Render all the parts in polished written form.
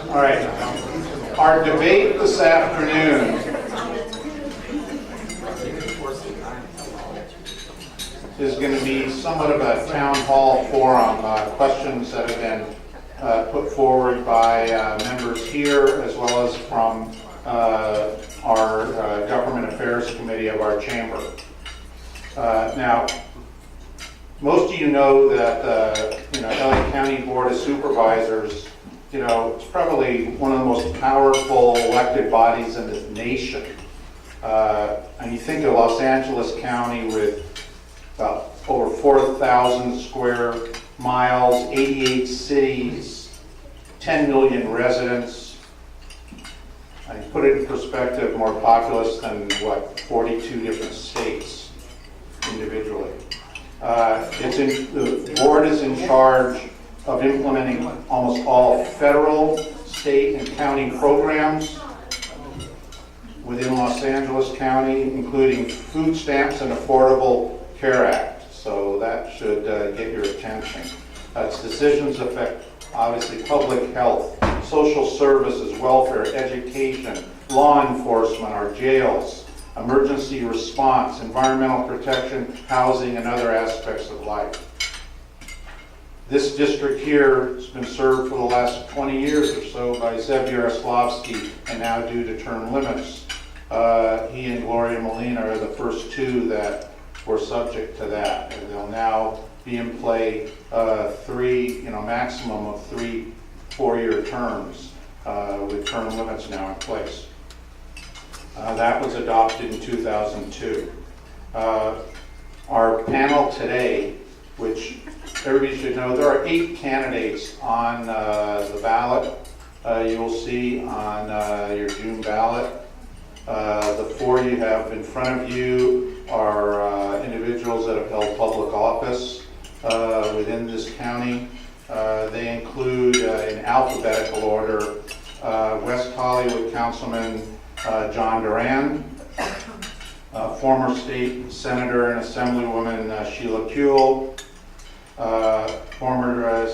All right. Our debate this afternoon is going to be somewhat of a town hall forum. Questions that have been put forward by members here, as well as from our Government Affairs Committee of our chamber. Now, most of you know that LA County Board of Supervisors, it's probably one of the most powerful elected bodies in this nation. And you think of Los Angeles County with about over 4,000 square miles, 88 cities, 10 million residents. I put it in perspective, more populous than 42 different states individually. The board is in charge of implementing almost all federal, state, and county programs within Los Angeles County, including food stamps and Affordable Care Act. So that should get your attention. Its decisions affect, obviously, public health, social services, welfare, education, law enforcement, our jails, emergency response, environmental protection, housing, and other aspects of life. This district here has been served for the last 20 years or so by Zev Yaroslavsky, and now due to term limits, he and Gloria Molina are the first two that were subject to that, and they'll now be in play maximum of 3 4-year terms with term limits now in place. That was adopted in 2002. Our panel today, which everybody should know, there are 8 candidates on the ballot. You will see on your June ballot. The 4 you have in front of you are individuals that have held public office within this county. They include, in alphabetical order, West Hollywood Councilman John Duran, former state senator and assemblywoman Sheila Kuehl, former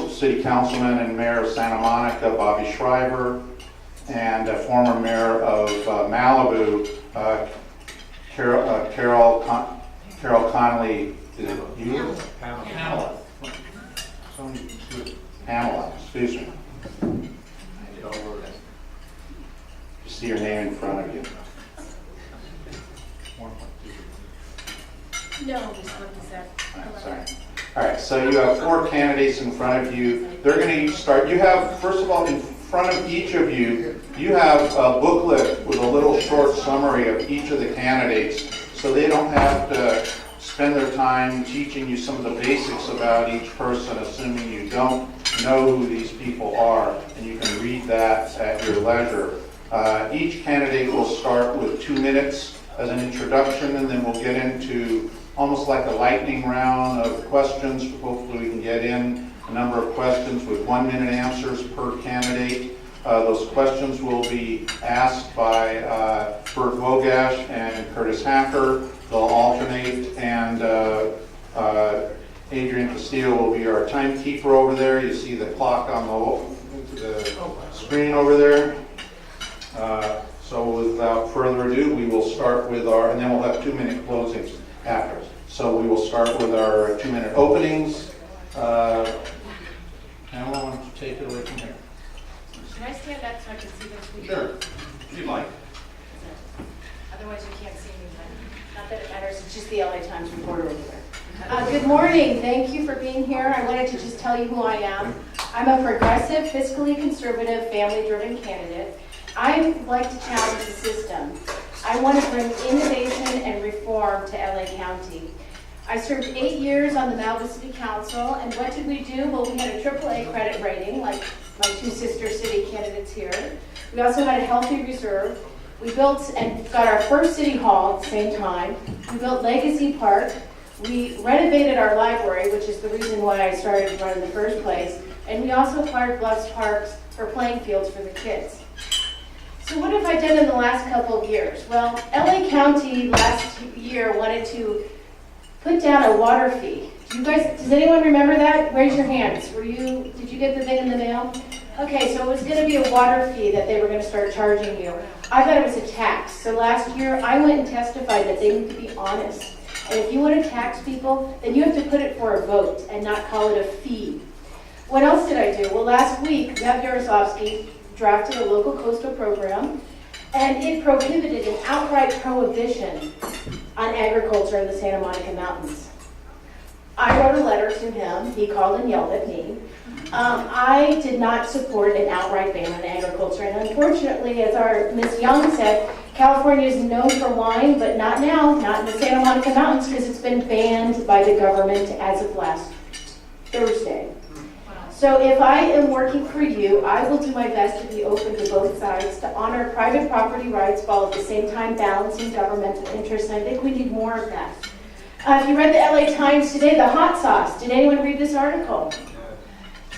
city councilman and mayor of Santa Monica Bobby Shriver, and former mayor of Malibu Carol Connolly. Is it you? Pamela, excuse me. You see your name in front of you. No, just look at that. Sorry. All right, so you have 4 candidates in front of you. They're going to start. You have, first of all, in front of each of you, you have a booklet with a little short summary of each of the candidates, so they don't have to spend their time teaching you some of the basics about each person, assuming you don't know who these people are, and you can read that at your leisure. Each candidate will start with 2 minutes as an introduction, and then we'll get into almost like a lightning round of questions. Hopefully we can get in a number of questions with 1-minute answers per candidate. Those questions will be asked by Bert Vogash and Curtis Hacker. They'll alternate, and Adrian Castillo will be our timekeeper over there. You see the clock on the screen over there. So without further ado, we will start with and then we'll have 2-minute closings after. So we will start with our 2-minute openings. Pamela, why don't you take it away from here? Can I stand up so I can see those people? Sure, if you'd like. Otherwise you can't see me. Not that it matters, it's just the LA Times reporter over there. Good morning, thank you for being here. I wanted to just tell you who I am. I'm a progressive, fiscally conservative, family-driven candidate. I like to challenge the system. I want to bring innovation and reform to LA County. I served 8 years on the Malibu City Council, and what did we do? Well, we had a AAA credit rating, like my 2 sister city candidates here. We also had a healthy reserve. We built and got our first city hall at the same time. We built Legacy Park. We renovated our library, which is the reason why I started to run in the first place. And we also acquired Bluffs Parks for playing fields for the kids. So what have I done in the last couple of years? Well, LA County last year wanted to put down a water fee Do you guys, does anyone remember that? Raise your hands. Did you get the thing in the mail? Okay, so it was gonna be a water fee that they were gonna start charging you. I thought it was a tax. So last year, I went and testified that they need to be honest. And if you want to tax people, then you have to put it for a vote and not call it a fee. What else did I do? Well, last week, Zev Yaroslavsky drafted a local coastal program, and it prohibited an outright prohibition on agriculture in the Santa Monica Mountains. I wrote a letter to him. He called and yelled at me. I did not support an outright ban on agriculture, and unfortunately, as our Ms. Young said, California is known for wine, but not now, not in the Santa Monica Mountains, because it's been banned by the government as of last Thursday. So if I am working for you, I will do my best to be open to both sides, to honor private property rights while at the same time balancing governmental interests, and I think we need more of that. If you read the LA Times today, the hot sauce, did anyone read this article?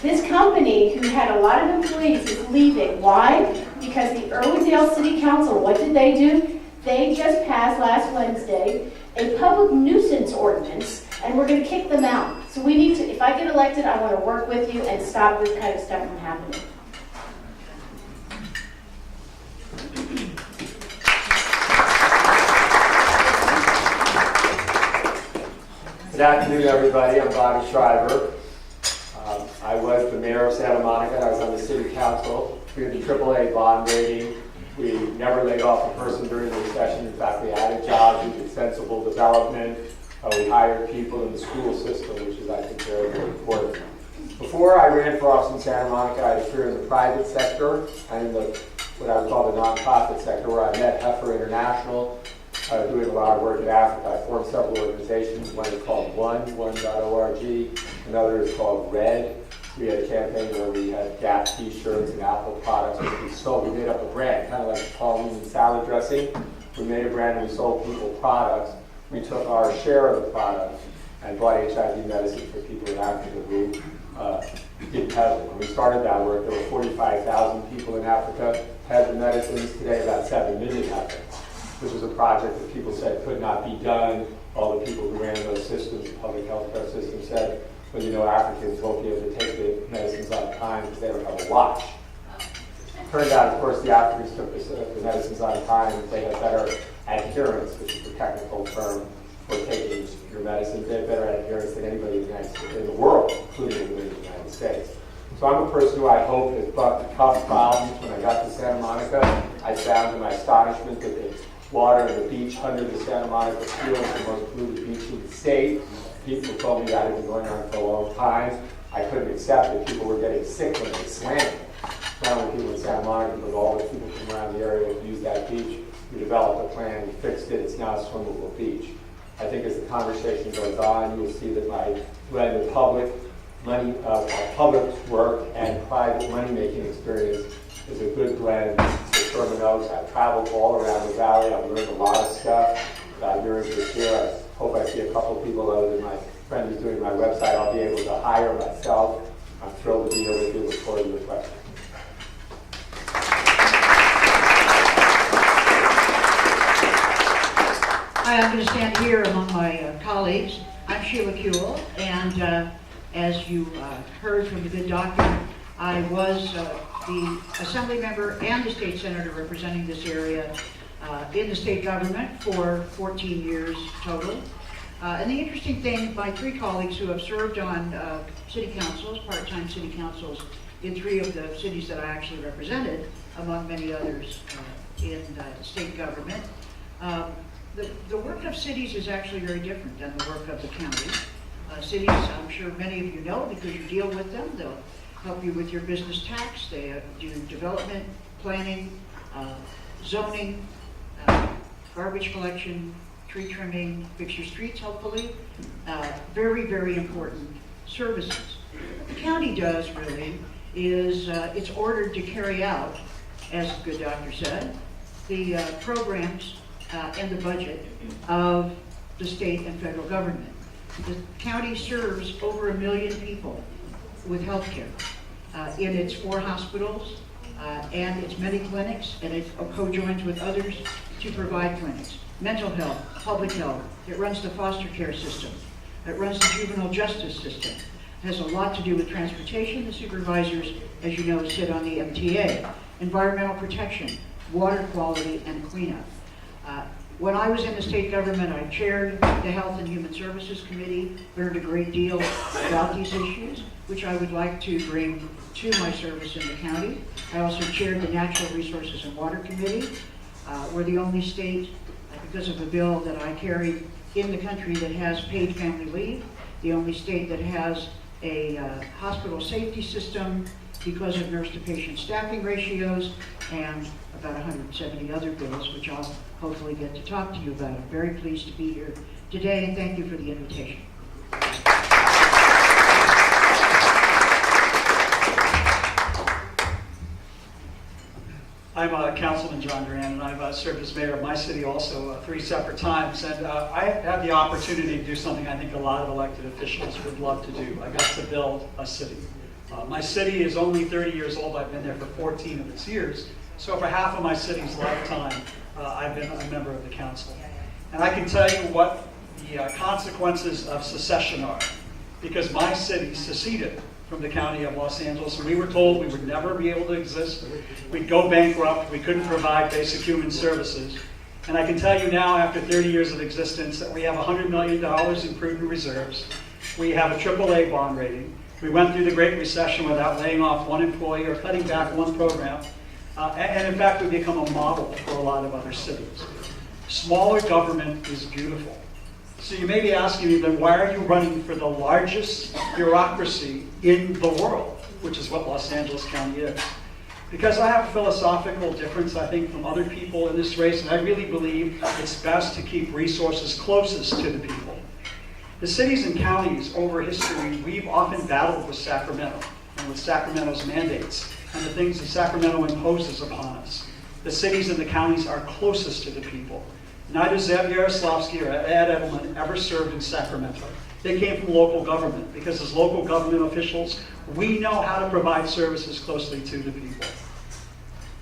This company, who had a lot of employees, is leaving. Why? Because the Irwindale City Council, what did they do? They just passed last Wednesday a public nuisance ordinance, and we're going to kick them out. So we need to, if I get elected, I want to work with you and stop this kind of stuff from happening. Good afternoon, everybody. I'm Bobby Schreiber. I was the mayor of Santa Monica, and I was on the city council. We had the AAA bond rating. We never laid off a person during the recession. In fact, we added jobs, we did sensible development. We hired people in the school system, which is, I think, very, very important. Before I ran for office in Santa Monica, I was here in the private sector and in what I would call the nonprofit sector, where I met Heifer International, doing a lot of work in Africa. I formed several organizations. One is called one.org. Another is called Red. We had a campaign where we had Gap t-shirts and Apple products which we sold. We made up a brand, kind of like Pauline and salad dressing. We made a brand and we sold people products. We took our share of the product and bought HIV medicine for people in Africa who didn't have it. When we started that work, there were 45,000 people in Africa had the medicines. Today, about 7 million have it. This was a project that people said could not be done. All the people who ran those systems, the public health care system, said, well, you know, Africans won't be able to take the medicines on time because they don't have a watch. Turned out, of course, the Africans took the medicines on time and they had better adherence, which is the technical term for taking your medicine. They had better adherence than anybody in the world, including in the United States. So I'm a person who I hope has bucked tough problems. When I got to Santa Monica, I found to my astonishment that the water and the beach under the Santa Monica Pier is the most polluted beach in the state. People told me that had been going on for a long time. I couldn't accept that people were getting sick when they swam. Not only people in Santa Monica, but all the people from around the area that use that beach. We developed a plan, we fixed it, it's now a swimmable beach. I think as the conversation goes on, you will see that my blend of public work and private money-making experience is a good blend. So Sherman knows I've traveled all around the valley. I've learned a lot of stuff during this year. I hope I see a couple people other than my friend who's doing my website. I'll be able to hire myself. I'm thrilled to be here with you. Look forward to your questions. Hi, I'm going to stand here among my colleagues. I'm Sheila Kuehl, and as you heard from the good doctor, I was the assembly member and the state senator representing this area in the state government for 14 years total. And the interesting thing, my three colleagues who have served on city councils, part-time city councils, in 3 of the cities that I actually represented, among many others in state government. The work of cities is actually very different than the work of the county. Cities, I'm sure many of you know because you deal with them. They'll help you with your business tax. They do development, planning, zoning, garbage collection, tree trimming, fix your streets, hopefully. Very, very important services. What the county does really is it's ordered to carry out, as the good doctor said, the programs and the budget of the state and federal government. The county serves over 1 million people with health care in its 4 hospitals and its many clinics, and it co-joins with others to provide clinics. Mental health, public health, it runs the foster care system. that runs the juvenile justice system. It has a lot to do with transportation. The supervisors, as you know, sit on the MTA, environmental protection, water quality, and cleanup. When I was in the state government, I chaired the Health and Human Services Committee, learned a great deal about these issues, which I would like to bring to my service in the county. I also chaired the Natural Resources and Water Committee. We're the only state, because of a bill that I carried in the country, that has paid family leave, the only state that has a hospital safety system because of nurse-to-patient staffing ratios, and about 170 other bills, which I'll hopefully get to talk to you about. I'm very pleased to be here today, and thank you for the invitation. I'm Councilman John Duran, and I've served as mayor of my city also 3 separate times. And I had the opportunity to do something I think a lot of elected officials would love to do. I got to build a city. My city is only 30 years old. I've been there for 14 of its years. So for half of my city's lifetime, I've been a member of the council. And I can tell you what the consequences of secession are, because my city seceded from the county of Los Angeles, and we were told we would never be able to exist. We'd go bankrupt, we couldn't provide basic human services. And I can tell you now, after 30 years of existence, that we have $100 million in prudent reserves. We have a AAA bond rating. We went through the Great Recession without laying off one employee or cutting back one program. And in fact, we've become a model for a lot of other cities. Smaller government is beautiful. So you may be asking me, then why are you running for the largest bureaucracy in the world, which is what Los Angeles County is? Because I have a philosophical difference, I think, from other people in this race, and I really believe it's best to keep resources closest to the people. The cities and counties over history, we've often battled with Sacramento and with Sacramento's mandates and the things that Sacramento imposes upon us. The cities and the counties are closest to the people. Neither Zev Yaroslavsky or Ed Edelman ever served in Sacramento. They came from local government, because as local government officials, we know how to provide services closely to the people.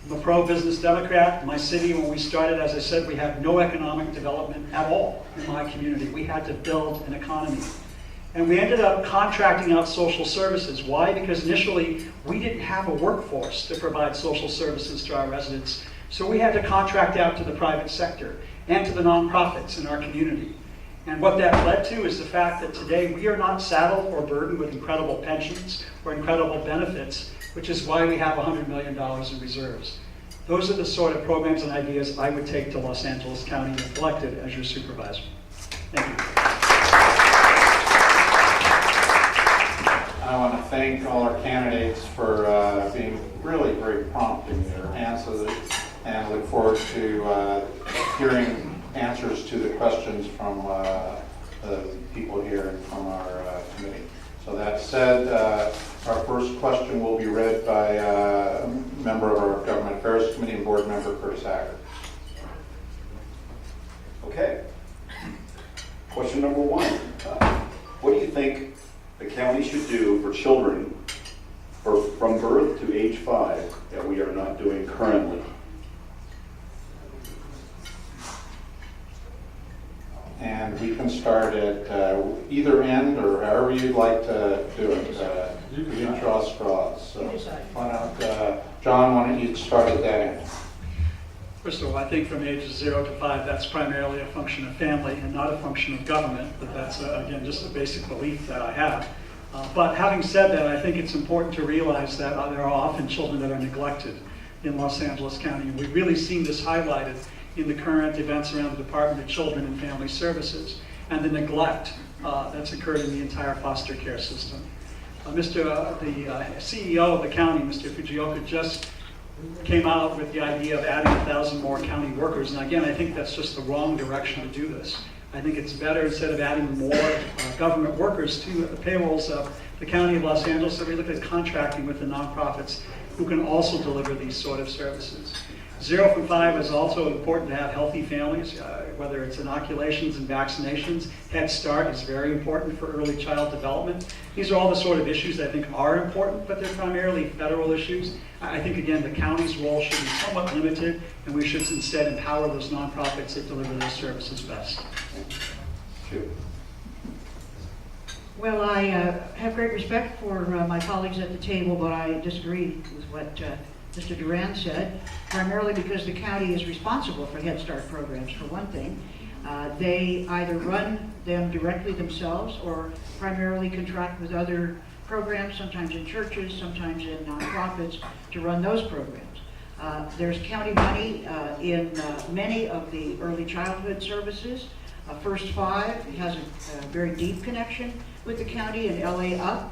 I'm a pro-business Democrat. In my city, when we started, as I said, we had no economic development at all in my community. We had to build an economy. And we ended up contracting out social services. Why? Because initially, we didn't have a workforce to provide social services to our residents. So we had to contract out to the private sector and to the nonprofits in our community. And what that led to is the fact that today we are not saddled or burdened with incredible pensions or incredible benefits, which is why we have $100 million in reserves. Those are the sort of programs and ideas I would take to Los Angeles County if elected as your supervisor. Thank you. I want to thank all our candidates for being really very prompt in their answers, and look forward to hearing answers to the questions from the people here and from our committee. So that said, our first question will be read by a member of our Government Affairs Committee and Board Member Curtis Haggard. Okay. Question number 1. What do you think the county should do for children from birth to age 5 that we are not doing currently? And we can start at either end, or however you'd like to do it. You can draw straws. So why don't, John, why don't you start at that end? First of all, I think from ages 0 to 5, that's primarily a function of family and not a function of government, but that's, again, just a basic belief that I have. But having said that, I think it's important to realize that there are often children that are neglected in Los Angeles County, and we've really seen this highlighted in the current events around the Department of Children and Family Services and the neglect that's occurred in the entire foster care system. The CEO of the county, Mr. Fujioka, just came out with the idea of adding 1,000 more county workers. And again, I think that's just the wrong direction to do this. I think it's better, instead of adding more government workers to the payrolls of the County of Los Angeles, that we look at contracting with the nonprofits who can also deliver these sort of services. 0 from 5 is also important to have healthy families, whether it's inoculations and vaccinations. Head Start is very important for early child development. These are all the sort of issues that I think are important, but they're primarily federal issues. I think, again, the county's role should be somewhat limited, and we should instead empower those nonprofits that deliver those services best. Well, I have great respect for my colleagues at the table, but I disagree with what Mr. Duran said, primarily because the county is responsible for Head Start programs, for one thing. They either run them directly themselves or primarily contract with other programs, sometimes in churches, sometimes in nonprofits, to run those programs. There's county money in many of the early childhood services. First Five has a very deep connection with the county, and LA Up,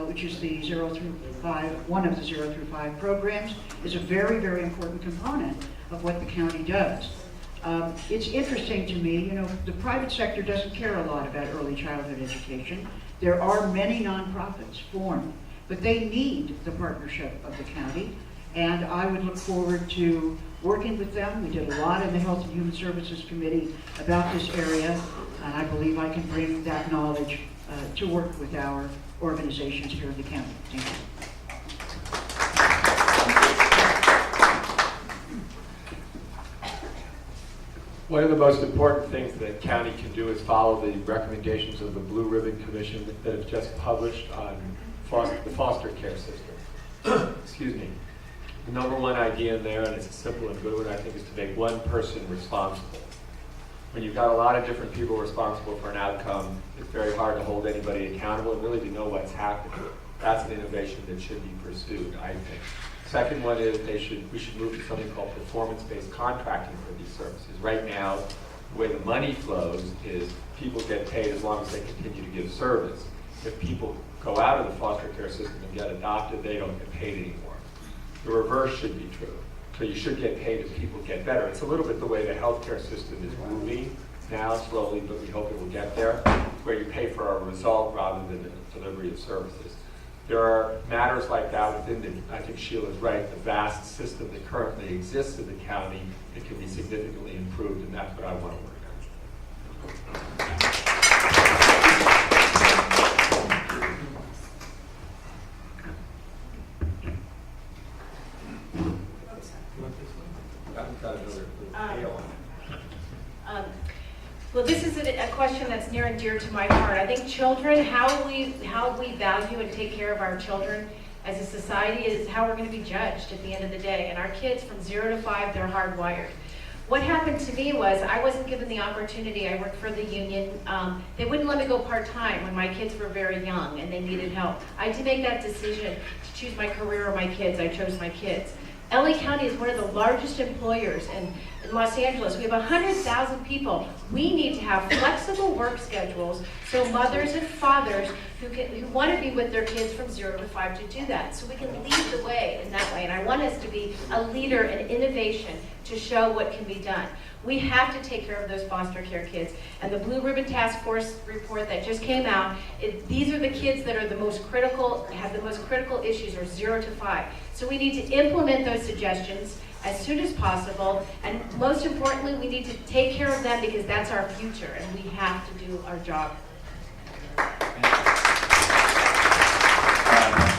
which is the 0 through 5, one of the 0 through 5 programs, is a very, very important component of what the county does. It's interesting to me, you know, the private sector doesn't care a lot about early childhood education. There are many nonprofits formed, but they need the partnership of the county, and I would look forward to working with them. We did a lot in the Health and Human Services Committee about this area, and I believe I can bring that knowledge to work with our organizations here in the county. Thank you. One of the most important things that county can do is follow the recommendations of the Blue Ribbon Commission that have just published on the foster care system. Excuse me. The number one idea in there, and it's a simple and good one, I think, is to make one person responsible. When you've got a lot of different people responsible for an outcome, it's very hard to hold anybody accountable and really to know what's happening. That's an innovation that should be pursued, I think. Second one is we should move to something called performance-based contracting for these services. Right now, the way the money flows is people get paid as long as they continue to give service. If people go out of the foster care system and get adopted, they don't get paid anymore. The reverse should be true. So you should get paid as people get better. It's a little bit the way the healthcare system is moving now, slowly, but we hope it will get there, where you pay for a result rather than the delivery of services. There are matters like that within the, I think Sheila's right, the vast system that currently exists in the county that can be significantly improved, and that's what I want to work on. Well, this is a question that's near and dear to my heart. I think children, how we value and take care of our children as a society is how we're going to be judged at the end of the day. And our kids from 0 to 5, they're hardwired. What happened to me was I wasn't given the opportunity. I worked for the union. They wouldn't let me go part-time when my kids were very young and they needed help. I had to make that decision to choose my career or my kids. I chose my kids. LA County is one of the largest employers in Los Angeles. We have 100,000 people. We need to have flexible work schedules so mothers and fathers who want to be with their kids from 0 to 5 to do that. So we can lead the way in that way. And I want us to be a leader in innovation to show what can be done. We have to take care of those foster care kids. And the Blue Ribbon Task Force report that just came out, these are the kids that are the most critical, have the most critical issues, or 0 to 5. So we need to implement those suggestions as soon as possible. And most importantly, we need to take care of them because that's our future and we have to do our job.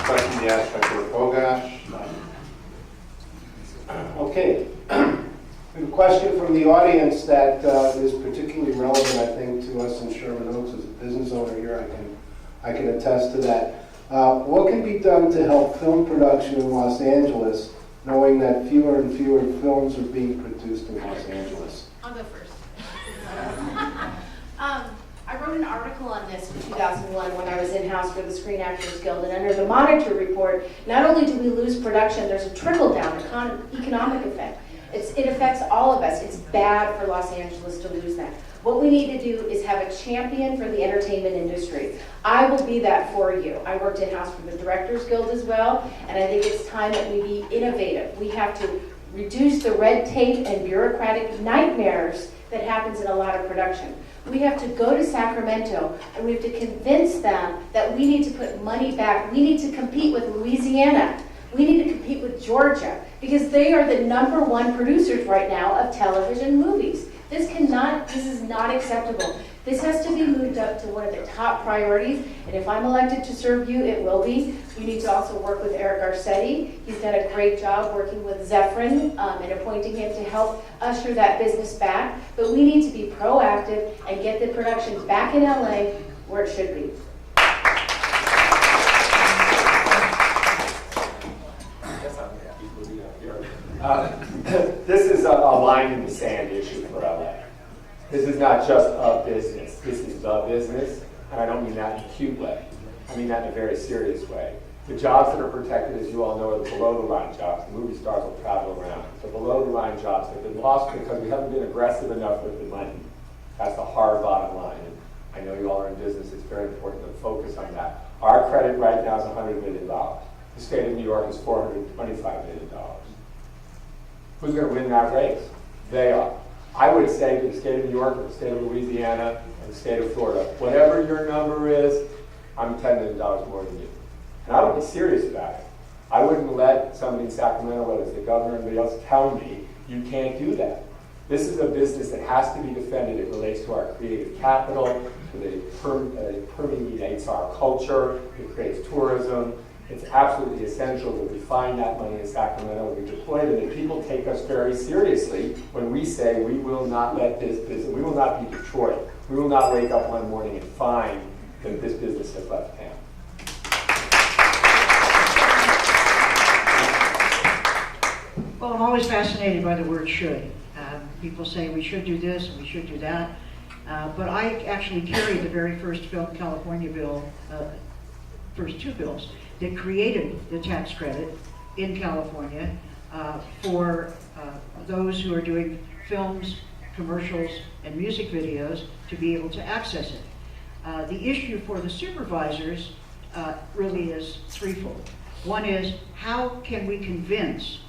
Question the aspect of Bogash. Okay. We have a question from the audience that is particularly relevant, I think, to us in Sherman Oaks. As a business owner here, I can attest to that. What can be done to help film production in Los Angeles, knowing that fewer and fewer films are being produced in Los Angeles? I'll go first. I wrote an article on this in 2001 when I was in-house for the Screen Actors Guild, and under the Monitor report, not only do we lose production, there's a trickle-down economic effect. It affects all of us. It's bad for Los Angeles to lose that. What we need to do is have a champion for the entertainment industry. I will be that for you. I worked in-house for the Directors Guild as well, and I think it's time that we be innovative. We have to reduce the red tape and bureaucratic nightmares that happens in a lot of production. We have to go to Sacramento and we have to convince them that we need to put money back. We need to compete with Louisiana. We need to compete with Georgia because they are the #1 producers right now of television movies. This is not acceptable. This has to be moved up to one of the top priorities, and if I'm elected to serve you, it will be. You need to also work with Eric Garcetti. He's done a great job working with Zephyrin and appointing him to help usher that business back, but we need to be proactive and get the productions back in LA where it should be. This is a line in the sand issue for LA. This is not just a business. This is the business, and I don't mean that in a cute way. I mean that in a very serious way. The jobs that are protected, as you all know, are the below-the-line jobs. The movie stars will travel around. The below-the-line jobs have been lost because we haven't been aggressive enough with the money. That's the hard bottom line. And I know you all are in business. It's very important to focus on that. Our credit right now is $100 million. The state of New York is $425 million. Who's going to win that race? They are. I would say to the state of New York, or the state of Louisiana, or the state of Florida, whatever your number is, I'm $10 million more than you. And I would be serious about it. I wouldn't let somebody in Sacramento, whether it's the governor or anybody else, tell me you can't do that. This is a business that has to be defended. It relates to our creative capital, it permeates our culture, it creates tourism. It's absolutely essential that we find that money in Sacramento, we deploy it, and that people take us very seriously when we say we will not let this business, we will not be Detroit. We will not wake up one morning and find that this business has left town. Well, I'm always fascinated by the word should. People say we should do this and we should do that. But I actually carried the very first Film California bill, first two bills, that created the tax credit in California for those who are doing films, commercials, and music videos to be able to access it. The issue for the supervisors really is threefold. One is, how can we convince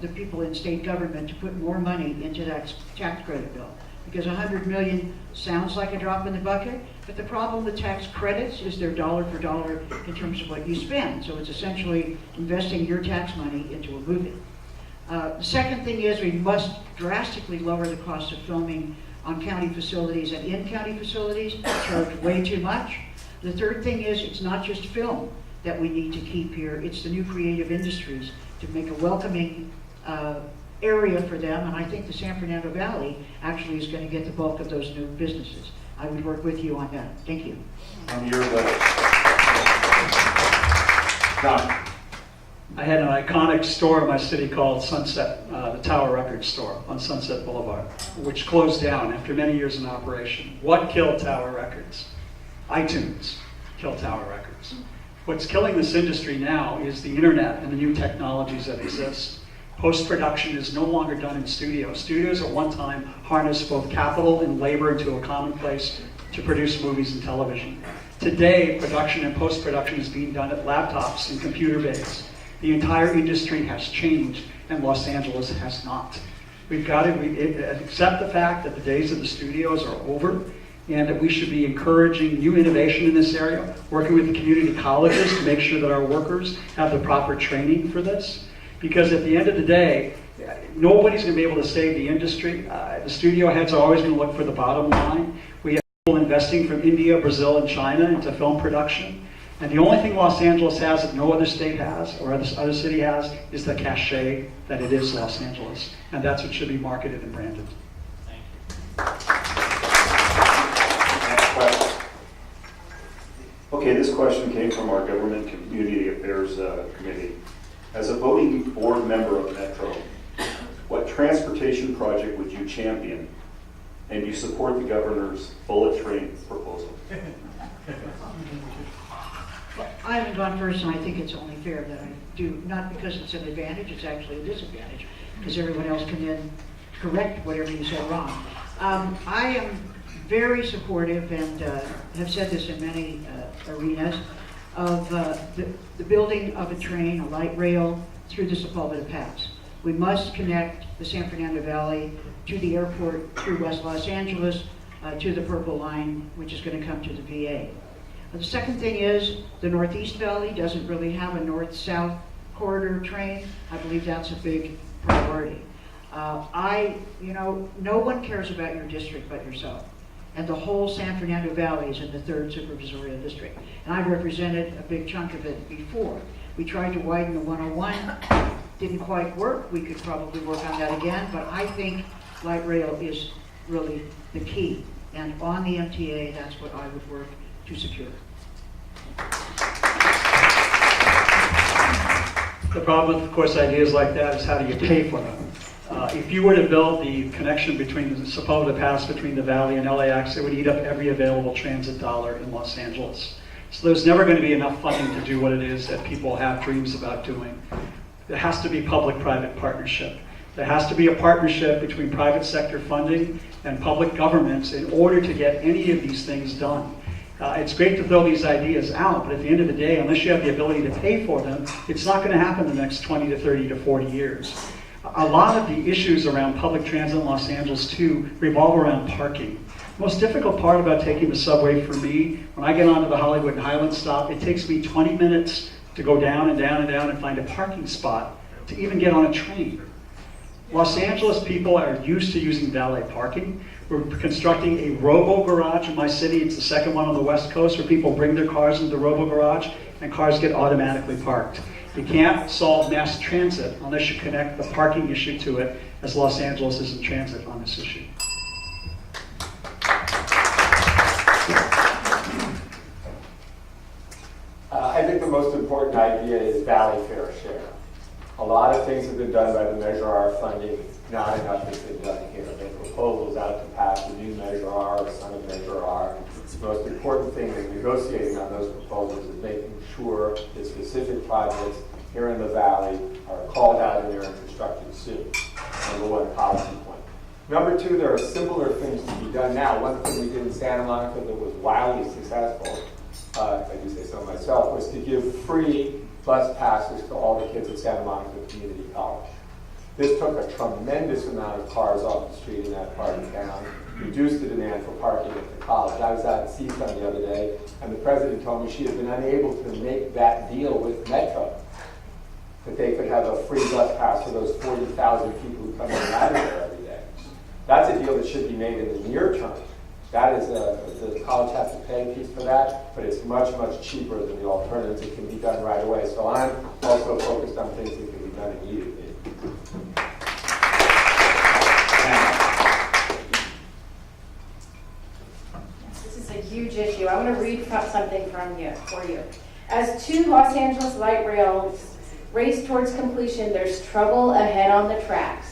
the people in state government to put more money into that tax credit bill? Because $100 million sounds like a drop in the bucket, but the problem with tax credits is they're dollar for dollar in terms of what you spend. So it's essentially investing your tax money into a movie. The second thing is we must drastically lower the cost of filming on county facilities and in county facilities, charge way too much. The third thing is it's not just film that we need to keep here, it's the new creative industries to make a welcoming area for them, and I think the San Fernando Valley actually is going to get the bulk of those new businesses. I would work with you on that. Thank you. On your list. John. I had an iconic store in my city called Sunset, the Tower Records store on Sunset Boulevard, which closed down after many years in operation. What killed Tower Records? iTunes killed Tower Records. What's killing this industry now is the internet and the new technologies that exist. Post-production is no longer done in studios. Studios at one time harnessed both capital and labor into a common place to produce movies and television. Today, production and post-production is being done at laptops and computer bays. The entire industry has changed, and Los Angeles has not. We've got to accept the fact that the days of the studios are over, and that we should be encouraging new innovation in this area, working with the community colleges to make sure that our workers have the proper training for this. Because at the end of the day, nobody's going to be able to save the industry. The studio heads are always going to look for the bottom line. We have people investing from India, Brazil, and China into film production. And the only thing Los Angeles has that no other state has, or other city has, is the cachet that it is Los Angeles. And that's what should be marketed and branded. Okay, this question came from our Government Community Affairs Committee. As a voting board member of Metro, what transportation project would you champion? And you support the governor's bullet train proposal? I haven't gone first, and I think it's only fair that I do, not because it's an advantage, it's actually a disadvantage, because everyone else can then correct whatever you said wrong. I am very supportive, and have said this in many arenas, of the building of a train, a light rail, through the Sepulveda Pass. We must connect the San Fernando Valley to the airport through West Los Angeles to the Purple Line, which is going to come to the VA. The second thing is the Northeast Valley doesn't really have a north-south corridor train. I believe that's a big priority. No one cares about your district but yourself. And the whole San Fernando Valley is in the 3rd Supervisorial District. And I've represented a big chunk of it before. We tried to widen the 101, didn't quite work. We could probably work on that again, but I think light rail is really the key. And on the MTA, that's what I would work to secure. The problem with, of course, ideas like that is how do you pay for them? If you were to build the connection between the supposed pass between the Valley and LAX, it would eat up every available transit dollar in Los Angeles. So there's never going to be enough funding to do what it is that people have dreams about doing. There has to be public-private partnership. There has to be a partnership between private sector funding and public governments in order to get any of these things done. It's great to throw these ideas out, but at the end of the day, unless you have the ability to pay for them, it's not going to happen the next 20 to 30 to 40 years. A lot of the issues around public transit in Los Angeles, too, revolve around parking. The most difficult part about taking the subway for me, when I get onto the Hollywood and Highland stop, it takes me 20 minutes to go down and down and down and find a parking spot to even get on a train. Los Angeles people are used to using valet parking. We're constructing a robo-garage in my city. It's the second one on the West Coast where people bring their cars into the robo-garage and cars get automatically parked. You can't solve mass transit unless you connect the parking issue to it, as Los Angeles is in transit on this issue. I think the most important idea is Valley Fair Share. A lot of things have been done by the Measure R funding. Not enough has been done here. There are proposals out to pass the new Measure R, the son of Measure R. The most important thing in negotiating on those proposals is making sure that specific projects here in the Valley are called out in there and constructed soon. Number one, policy point. Number two, there are simpler things to be done now. One thing we did in Santa Monica that was wildly successful, if I do say so myself, was to give free bus passes to all the kids at Santa Monica Community College. This took a tremendous amount of cars off the street in that part of town, reduced the demand for parking at the college. I was out at CSUN the other day, and the president told me she had been unable to make that deal with Metro, that they could have a free bus pass for those 40,000 people who come in and out of there every day. That's a deal that should be made in the near term. That is, the college has to pay a piece for that, but it's much, much cheaper than the alternatives. It can be done right away. So I'm also focused on things that can be done immediately. This is a huge issue. I want to read something from you for you. As two Los Angeles light rails race towards completion, there's trouble ahead on the tracks.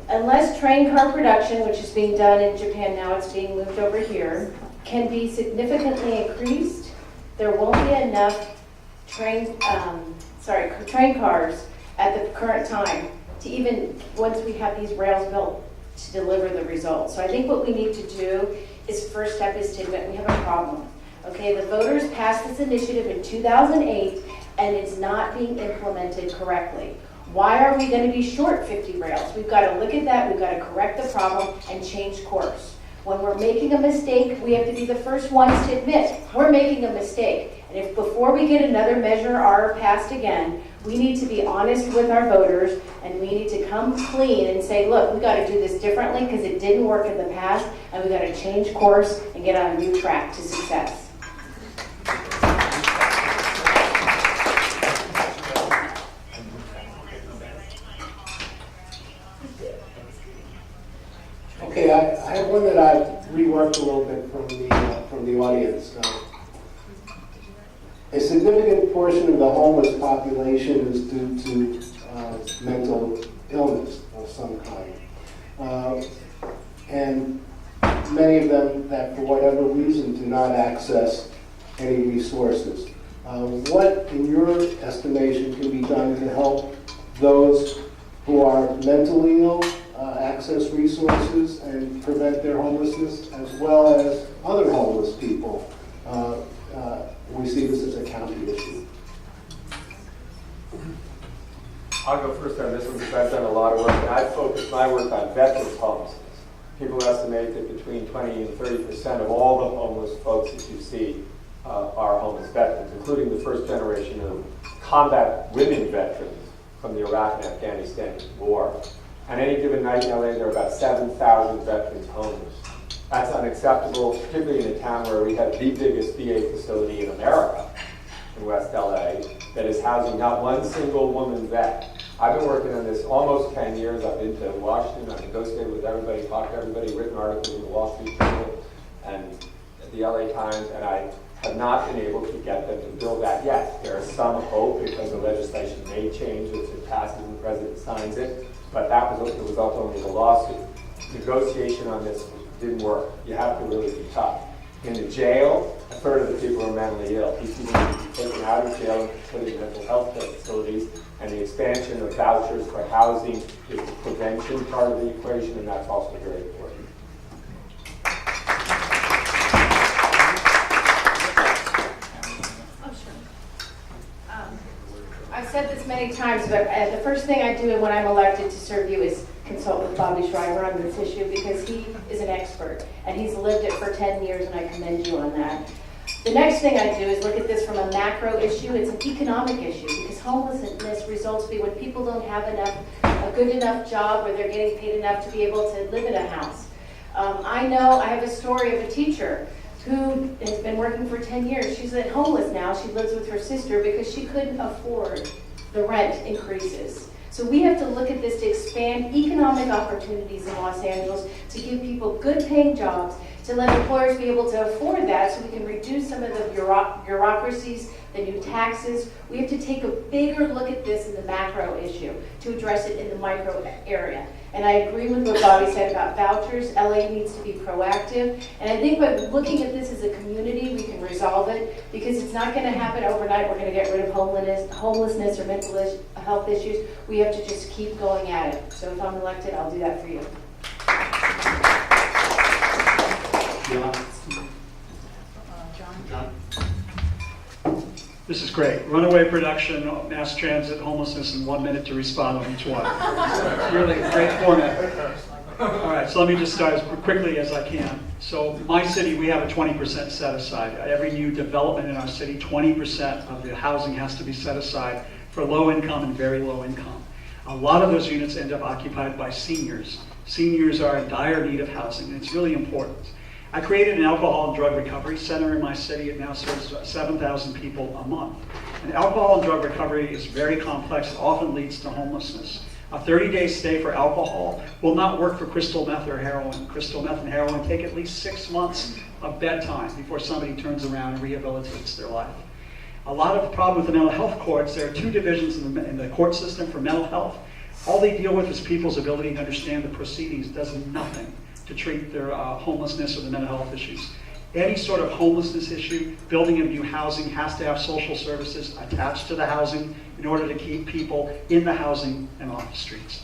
Unless train car production, which is being done in Japan now, it's being moved over here, can be significantly increased, there won't be enough train cars at the current time to even, once we have these rails built, to deliver the results. So I think what we need to do is, first step is to admit we have a problem. Okay, the voters passed this initiative in 2008 and it's not being implemented correctly. Why are we going to be short 50 rails? We've got to look at that, we've got to correct the problem and change course. When we're making a mistake, we have to be the first ones to admit we're making a mistake. And if before we get another Measure R passed again, we need to be honest with our voters and we need to come clean and say, look, we got to do this differently because it didn't work in the past and we got to change course and get on a new track to success. Okay, I have one that I've reworked a little bit from the audience. A significant portion of the homeless population is due to mental illness of some kind. And many of them that for whatever reason do not access any resources. What, in your estimation, can be done to help those who are mentally ill access resources and prevent their homelessness, as well as other homeless people? We see this as a county issue. I'll go first on this one because I've done a lot of work, and I've focused my work on veterans homelessness. People estimate that between 20 and 30% of all the homeless folks that you see are homeless veterans, including the first generation of combat women veterans from the Iraq and Afghanistan war. On any given night in LA, there are about 7,000 veterans homeless. That's unacceptable, particularly in a town where we have the biggest VA facility in America, in West LA, that is housing not one single woman vet. I've been working on this almost 10 years. I've been to Washington, I've negotiated with everybody, talked to everybody, written articles in the Wall Street Journal and the LA Times, and I have not been able to get them to build that yet. There is some hope because the legislation may change if it passes and the president signs it, but that was the result only of the lawsuit. Negotiation on this didn't work. You have to really be tough. In the jail, a third of the people are mentally ill. These people need to be taken out of jail and put in mental health facilities, and the expansion of vouchers for housing is the prevention part of the equation, and that's also very important. Oh, sure. I've said this many times, but the first thing I do when I'm elected to serve you is consult with Bobby Schreiber on this issue because he is an expert and he's lived it for 10 years and I commend you on that. The next thing I do is look at this from a macro issue. It's an economic issue because homelessness results be when people don't have a good enough job where they're getting paid enough to be able to live in a house. I have a story of a teacher who has been working for 10 years. She's homeless now. She lives with her sister because she couldn't afford the rent increases. So we have to look at this to expand economic opportunities in Los Angeles, to give people good paying jobs, to let employers be able to afford that so we can reduce some of the bureaucracies, the new taxes. We have to take a bigger look at this in the macro issue to address it in the micro area. And I agree with what Bobby said about vouchers. LA needs to be proactive. And I think by looking at this as a community, we can resolve it because it's not going to happen overnight. We're going to get rid of homelessness or mental health issues. We have to just keep going at it. So if I'm elected, I'll do that for you. John? This is great. Runaway production, mass transit, homelessness, in 1 minute to respond on each one. Really great format. All right, so let me just start as quickly as I can. So my city, we have a 20% set aside. Every new development in our city, 20% of the housing has to be set aside for low income and very low income. A lot of those units end up occupied by seniors. Seniors are in dire need of housing, and it's really important. I created an alcohol and drug recovery center in my city. It now serves 7,000 people a month. And alcohol and drug recovery is very complex. It often leads to homelessness. A 30-day stay for alcohol will not work for crystal meth or heroin. Crystal meth and heroin take at least 6 months of bedtime before somebody turns around and rehabilitates their life. A lot of the problem with the mental health courts, there are 2 divisions in the court system for mental health. All they deal with is people's ability to understand the proceedings, does nothing to treat their homelessness or the mental health issues. Any sort of homelessness issue, building of new housing has to have social services attached to the housing in order to keep people in the housing and off the streets.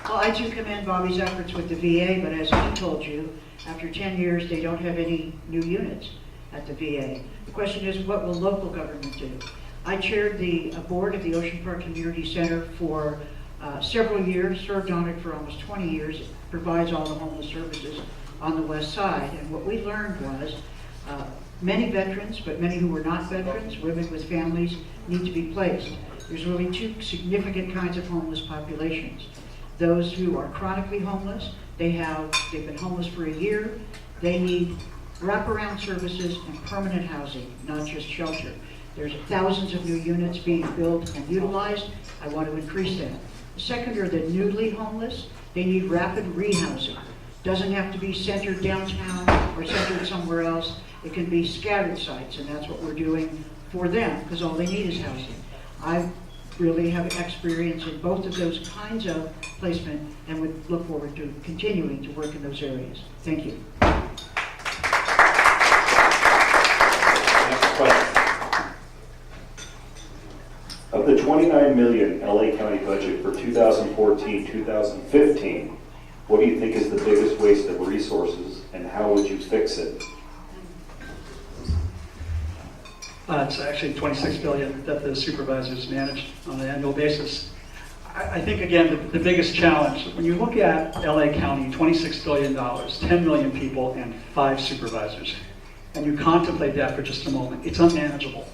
Well, I do commend Bobby's efforts with the VA, but as he told you, after 10 years, they don't have any new units at the VA. The question is, what will local government do? I chaired the board of the Ocean Park Community Center for several years, served on it for almost 20 years. It provides all the homeless services on the west side. And what we learned was many veterans, but many who were not veterans, women with families, need to be placed. There's really 2 significant kinds of homeless populations. Those who are chronically homeless, they've been homeless for a year, they need wraparound services and permanent housing, not just shelter. There's thousands of new units being built and utilized. I want to increase that. The second are the newly homeless. They need rapid rehousing. Doesn't have to be centered downtown or centered somewhere else. It can be scattered sites, and that's what we're doing for them, because all they need is housing. I really have experience in both of those kinds of placement and would look forward to continuing to work in those areas. Thank you. Next question. Of the $29 million LA County budget for 2014-2015, what do you think is the biggest waste of resources, and how would you fix it? It's actually $26 billion that the supervisors manage on an annual basis. I think, again, the biggest challenge, when you look at LA County, $26 billion, 10 million people, and 5 supervisors, and you contemplate that for just a moment, it's unmanageable.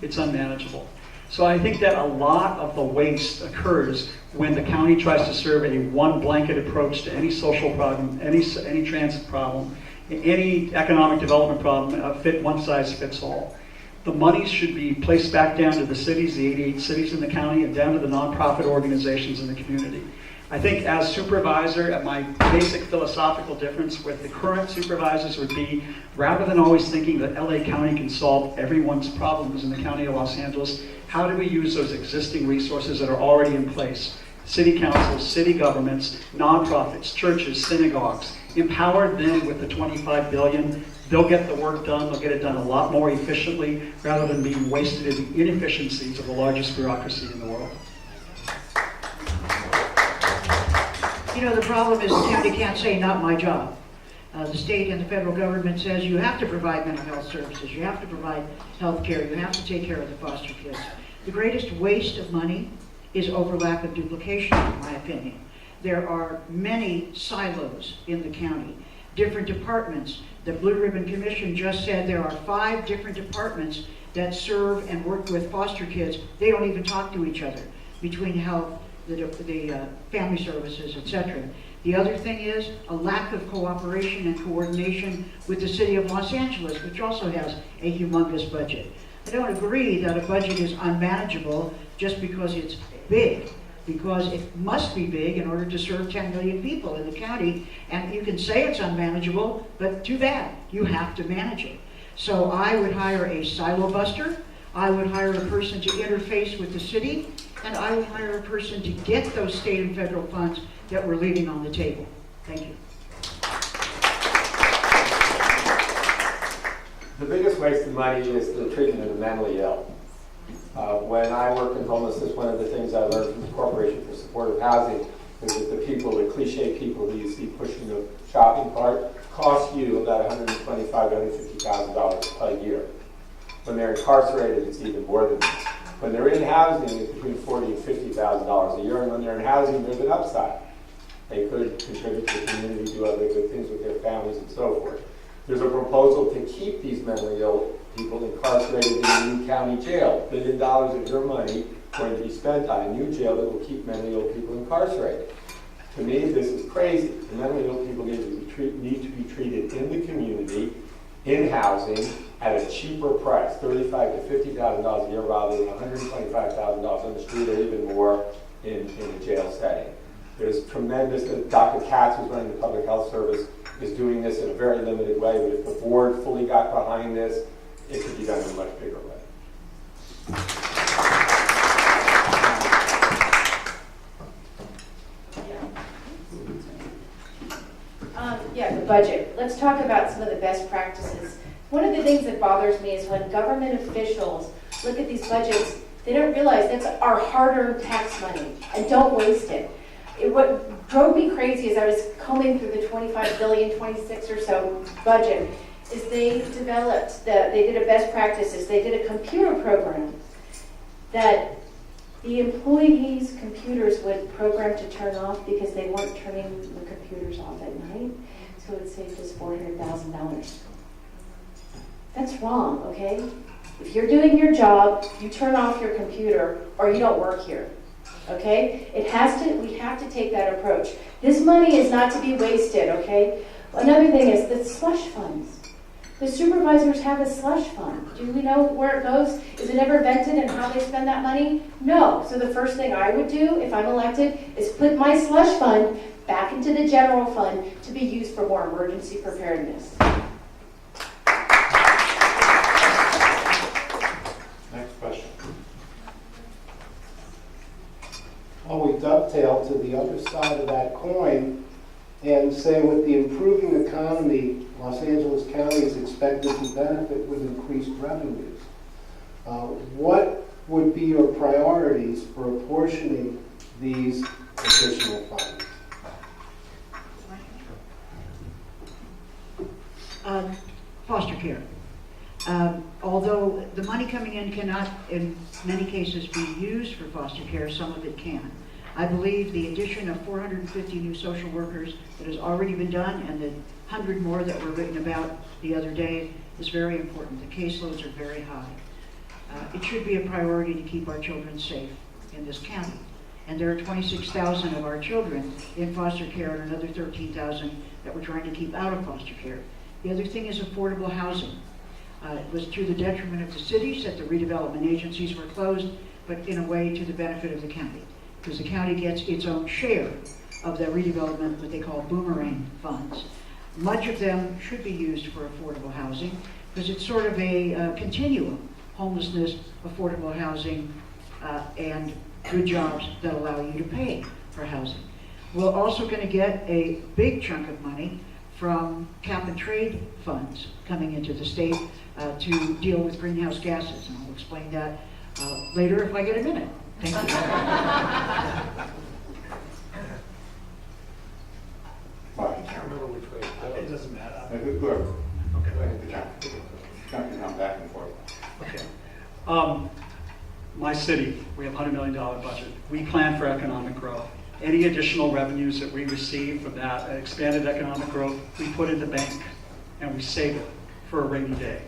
It's unmanageable. So I think that a lot of the waste occurs when the county tries to serve a one blanket approach to any social problem, any transit problem, any economic development problem, one size fits all. The monies should be placed back down to the cities, the 88 cities in the county, and down to the nonprofit organizations in the community. I think as supervisor, my basic philosophical difference with the current supervisors would be, rather than always thinking that LA County can solve everyone's problems in the County of Los Angeles, how do we use those existing resources that are already in place? City councils, city governments, nonprofits, churches, synagogues, empower them with the $25 billion. They'll get the work done, they'll get it done a lot more efficiently, rather than being wasted in the inefficiencies of the largest bureaucracy in the world. You know, the problem is the county can't say, not my job. The state and the federal government says you have to provide mental health services, you have to provide health care, you have to take care of the foster kids. The greatest waste of money is overlap and duplication, in my opinion. There are many silos in the county, different departments. The Blue Ribbon Commission just said there are 5 different departments that serve and work with foster kids. They don't even talk to each other, between health, the family services, etc. The other thing is a lack of cooperation and coordination with the city of Los Angeles, which also has a humongous budget. I don't agree that a budget is unmanageable just because it's big, because it must be big in order to serve 10 million people in the county. And you can say it's unmanageable, but too bad, you have to manage it. So I would hire a silo buster, I would hire a person to interface with the city, and I would hire a person to get those state and federal funds that we're leaving on the table. Thank you. The biggest waste of money is the treatment of the mentally ill. When I worked in homelessness, one of the things I learned from the Corporation for Supportive Housing is that the people, the cliche people who you see pushing the shopping cart, cost you about $125,000 to $150,000 a year. When they're incarcerated, it's even more than that. When they're in housing, it's between $40,000 and $50,000 a year, and when they're in housing, there's an upside. They could contribute to the community, do other good things with their families, and so forth. There's a proposal to keep these mentally ill people incarcerated in a new county jail. $1 billion of your money going to be spent on a new jail that will keep mentally ill people incarcerated. To me, this is crazy. The mentally ill people need to be treated in the community, in housing, at a cheaper price, $35,000 to $50,000 a year rather than $125,000 on the street, or even more in a jail setting. There's tremendous, Dr. Katz, who's running the public health service, is doing this in a very limited way, but if the board fully got behind this, it could be done in a much bigger way. Yeah, the budget. Let's talk about some of the best practices. One of the things that bothers me is when government officials look at these budgets, they don't realize that's our hard-earned tax money, and don't waste it. What drove me crazy as I was combing through the 25 billion, 26 or so budget, is they did a best practices, they did a computer program that the employees' computers would program to turn off because they weren't turning the computers off at night, so it saved us $400,000. That's wrong, okay? If you're doing your job, you turn off your computer or you don't work here, okay? We have to take that approach. This money is not to be wasted, okay? Another thing is the slush funds. The supervisors have a slush fund. Do we know where it goes? Is it ever vented and how they spend that money? No. So the first thing I would do if I'm elected is put my slush fund back into the general fund to be used for more emergency preparedness. Next question. Well, we dovetail to the other side of that coin and say with the improving economy, Los Angeles County is expected to benefit with increased revenues. What would be your priorities for apportioning these additional funds? Foster care. Although the money coming in cannot, in many cases, be used for foster care, some of it can. I believe the addition of 450 new social workers that has already been done and the 100 more that were written about the other day is very important. The caseloads are very high. It should be a priority to keep our children safe in this county. And there are 26,000 of our children in foster care and another 13,000 that we're trying to keep out of foster care. The other thing is affordable housing. It was to the detriment of the cities that the redevelopment agencies were closed, but in a way to the benefit of the county, because the county gets its own share of the redevelopment, what they call boomerang funds. Much of them should be used for affordable housing because it's sort of a continuum: homelessness, affordable housing, and good jobs that allow you to pay for housing. We're also going to get a big chunk of money from cap and trade funds coming into the state to deal with greenhouse gases, and I'll explain that later if I get a minute. Thank you. Mark, It doesn't matter. whoever. Okay. Go ahead, jumping on back and forth. Okay. My city, we have $100 million budget. We plan for economic growth. Any additional revenues that we receive from that expanded economic growth, we put in the bank and we save it for a rainy day.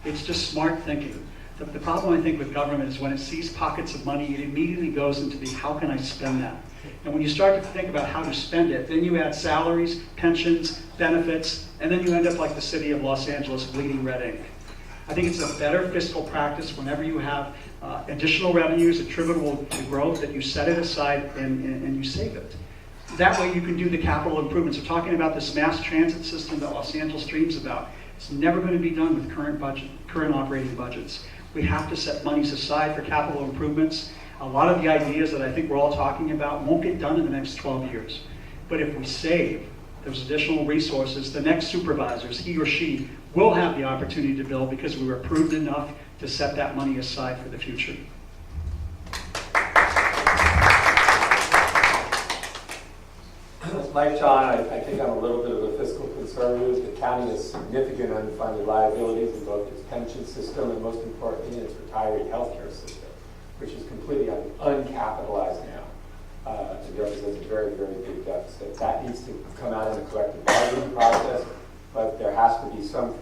It's just smart thinking. The problem, I think, with government is when it sees pockets of money, it immediately goes into the how can I spend that? And when you start to think about how to spend it, then you add salaries, pensions, benefits, and then you end up like the city of Los Angeles, bleeding red ink. I think it's a better fiscal practice whenever you have additional revenues attributable to growth that you set it aside and you save it. That way you can do the capital improvements. We're talking about this mass transit system that Los Angeles dreams about. It's never going to be done with current operating budgets. We have to set monies aside for capital improvements. A lot of the ideas that I think we're all talking about won't get done in the next 12 years. But if we save those additional resources, the next supervisors, he or she, will have the opportunity to build because we were prudent enough to set that money aside for the future. Like John, I think I'm a little bit of a fiscal conservative. The county has significant unfunded liabilities in both its pension system and, most importantly, its retiree health care system, which is completely uncapitalized now. It represents a very, very big deficit. That needs to come out in the collective bargaining process, but there has to be some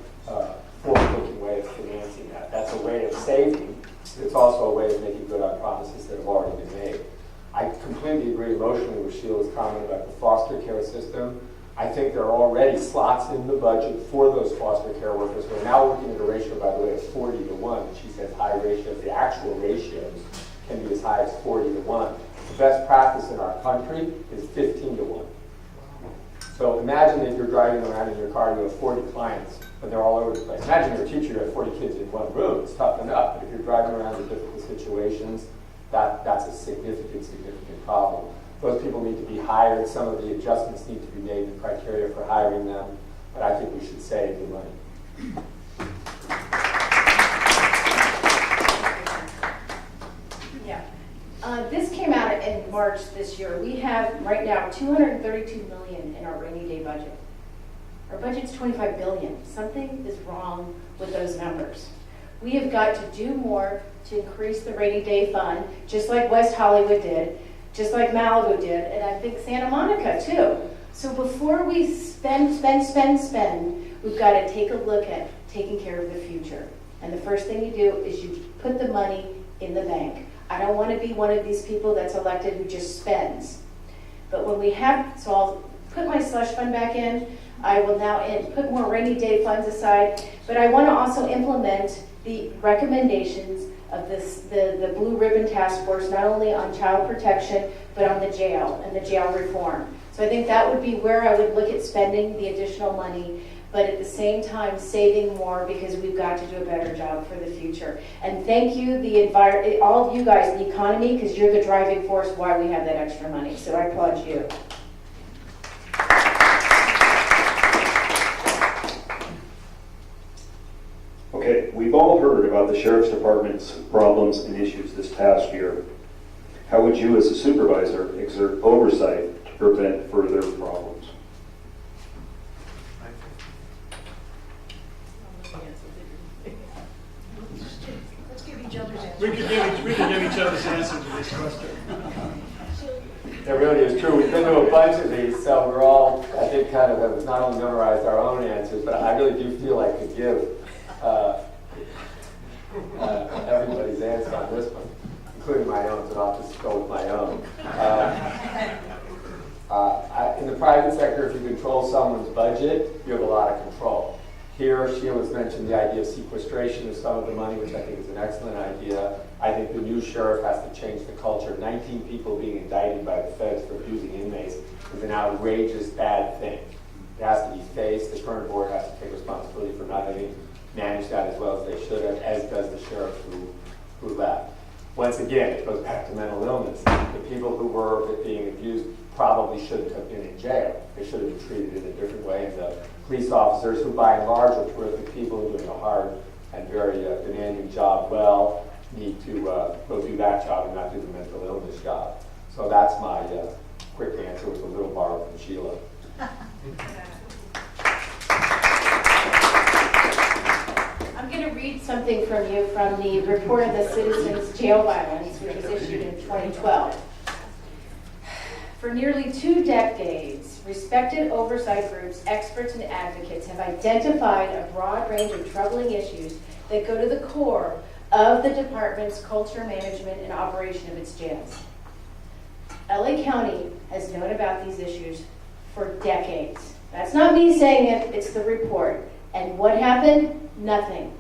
forward-looking way of financing that. That's a way of saving. It's also a way of making good on promises that have already been made. I completely agree emotionally with Sheila's comment about the foster care system. I think there are already slots in the budget for those foster care workers. We're now looking at a ratio, by the way, of 40 to 1. She says high ratios. The actual ratios can be as high as 40 to 1. The best practice in our country is 15 to 1. So imagine if you're driving around in your car, you have 40 clients, but they're all over the place. Imagine you're a teacher, you have 40 kids in one room. It's tough enough. But if you're driving around in difficult situations, that's a significant, significant problem. Those people need to be hired. Some of the adjustments need to be made in the criteria for hiring them. But I think we should save the money. Yeah. This came out in March this year. We have right now $232 million in our rainy day budget. Our budget's $25 billion. Something is wrong with those numbers. We have got to do more to increase the rainy day fund, just like West Hollywood did, just like Malibu did, and I think Santa Monica too. So before we spend, we've got to take a look at taking care of the future. And the first thing you do is you put the money in the bank. I don't want to be one of these people that's elected who just spends. But when we have, so I'll put my slush fund back in. I will now put more rainy day funds aside. But I want to also implement the recommendations of the Blue Ribbon Task Force, not only on child protection, but on the jail and the jail reform. So I think that would be where I would look at spending the additional money, but at the same time saving more because we've got to do a better job for the future. And thank you, all of you guys, the economy, because you're the driving force why we have that extra money. So I applaud you. Okay, we've all heard about the Sheriff's Department's problems and issues this past year. How would you, as a supervisor, exert oversight to prevent further problems? We could give each other's answer to this question. It really is true. We've been to a bunch of these, so we're all, I think, kind of have not only memorized our own answers, but I really do feel I could give everybody's answer on this one, including my own, so I'll just go with my own. In the private sector, if you control someone's budget, you have a lot of control. Here, Sheila's mentioned the idea of sequestration of some of the money, which I think is an excellent idea. I think the new sheriff has to change the culture. 19 people being indicted by the feds for abusing inmates is an outrageous bad thing. It has to be faced. The current board has to take responsibility for not having managed that as well as they should have, as does the sheriff who left. Once again, it goes back to mental illness. The people who were being abused probably shouldn't have been in jail. They should have been treated in a different way. And the police officers, who by and large are terrific people doing a hard and very demanding job well, need to go do that job and not do the mental illness job. So that's my quick answer with a little borrow from Sheila. I'm going to read something from you from the report of the Citizens Jail Violence, which was issued in 2012. For nearly 2 decades, respected oversight groups, experts, and advocates have identified a broad range of troubling issues that go to the core of the department's culture, management, and operation of its jails. LA County has known about these issues for decades. That's not me saying it, it's the report. And what happened? Nothing.